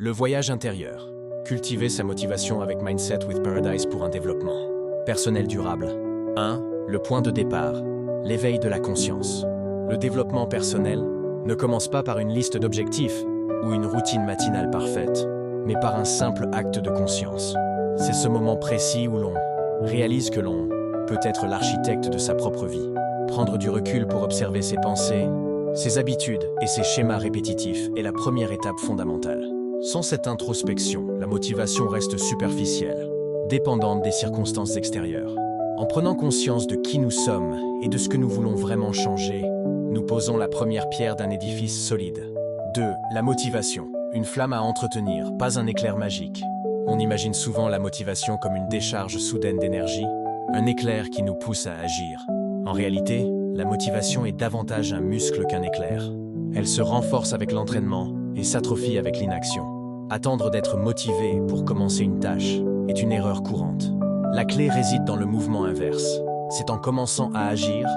Le voyage intérieur. Cultiver sa motivation avec Mindset with Paradise pour un développement personnel durable. 1. Le point de départ. L'éveil de la conscience. Le développement personnel ne commence pas par une liste d'objectifs ou une routine matinale parfaite, mais par un simple acte de conscience. C'est ce moment précis où l'on réalise que l'on peut être l'architecte de sa propre vie. Prendre du recul pour observer ses pensées, ses habitudes et ses schémas répétitifs est la première étape fondamentale. Sans cette introspection, la motivation reste superficielle, dépendante des circonstances extérieures. En prenant conscience de qui nous sommes et de ce que nous voulons vraiment changer, nous posons la première pierre d'un édifice solide. 2. La motivation. Une flamme à entretenir, pas un éclair magique. On imagine souvent la motivation comme une décharge soudaine d'énergie, un éclair qui nous pousse à agir. En réalité, la motivation est davantage un muscle qu'un éclair. Elle se renforce avec l'entraînement et s'atrophie avec l'inaction. Attendre d'être motivé pour commencer une tâche est une erreur courante. La clé réside dans le mouvement inverse. C'est en commençant à agir,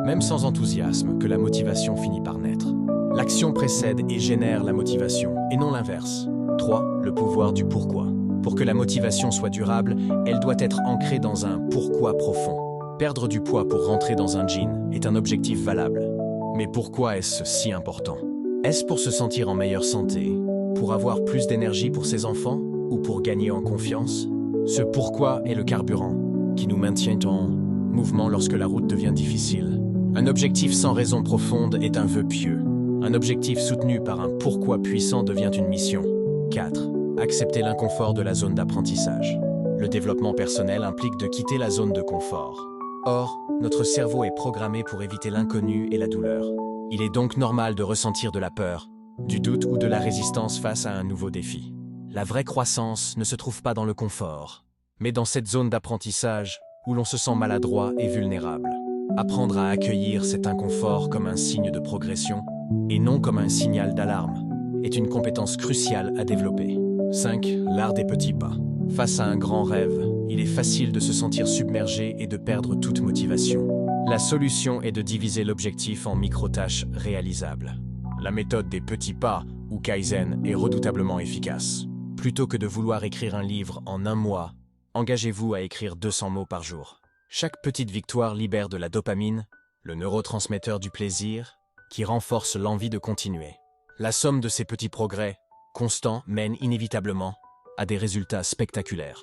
même sans enthousiasme, que la motivation finit par naître. L'action précède et génère la motivation, et non l'inverse. 3. Le pouvoir du pourquoi. Pour que la motivation soit durable, elle doit être ancrée dans un pourquoi profond. Perdre du poids pour rentrer dans un jean est un objectif valable. Mais pourquoi est-ce si important? Est-ce pour se sentir en meilleure santé, pour avoir plus d'énergie pour ses enfants ou pour gagner en confiance? Ce pourquoi est le carburant qui nous maintient en mouvement lorsque la route devient difficile. Un objectif sans raison profonde est un vœu pieux. Un objectif soutenu par un pourquoi puissant devient une mission. 4. Accepter l'inconfort de la zone d'apprentissage. Le développement personnel implique de quitter la zone de confort. Or, notre cerveau est programmé pour éviter l'inconnu et la douleur. Il est donc normal de ressentir de la peur, du doute ou de la résistance face à un nouveau défi. La vraie croissance ne se trouve pas dans le confort, mais dans cette zone d'apprentissage où l'on se sent maladroit et vulnérable. Apprendre à accueillir cet inconfort comme un signe de progression et non comme un signal d'alarme est une compétence cruciale à développer. 5. L'art des petits pas. Face à un grand rêve, il est facile de se sentir submergé et de perdre toute motivation. La solution est de diviser l'objectif en micro-tâches réalisables. La méthode des petits pas, ou Kaizen, est redoutablement efficace. Plutôt que de vouloir écrire un livre en un mois, engagez-vous à écrire 200 mots par jour. Chaque petite victoire libère de la dopamine, le neurotransmetteur du plaisir, qui renforce l'envie de continuer. La somme de ces petits progrès, constants, mène inévitablement à des résultats spectaculaires.